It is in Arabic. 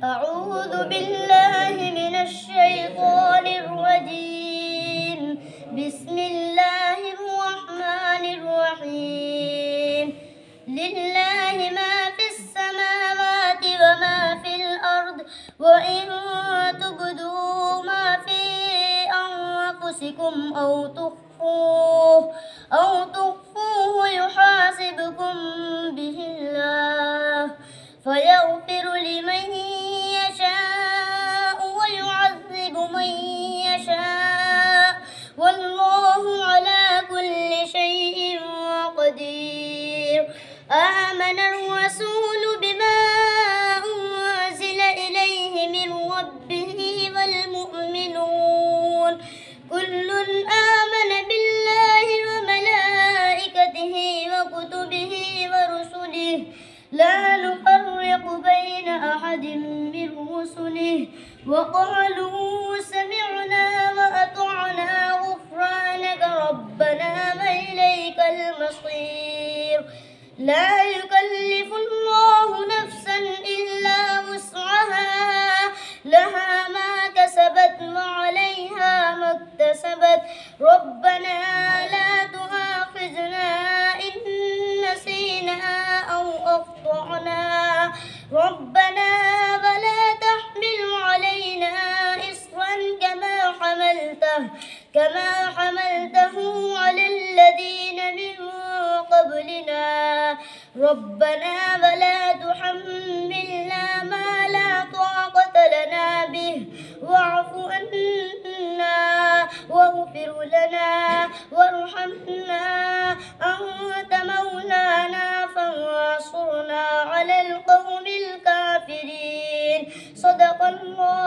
أعوذ بالله من الشيطان الرجيم. بسم الله الرحمن الرحيم. لله ما في السماوات وما في الأرض، وإن تبدوا ما في أنفسكم أو تخفوه يحاسبكم به الله، فيغفر لمن يشاء ويعذب من يشاء، والله على كل شيء قدير. آمن الرسول بما أنزل إليه من ربه والمؤمنون كل آمن بالله وملائكته وكتبه ورسله لا نفرق بين أحد من رسله، وقالوا سمعنا وأطعنا غفرانك ربنا وإليك المصير. لا يكلف الله نفسا إلا وسعها، لها ما كسبت وعليها ما اكتسبت. ربنا لا تؤاخذنا إن نسينا أو أخطأنا، ربنا ولا تحمل علينا إصرا كما حملته على الذين من قبلنا، ربنا ولا تحملنا ما لا طاقة لنا به، واعف عنا واغفر لنا وارحمنا، أنت مولانا فانصرنا على القوم الكافرين. صدق الله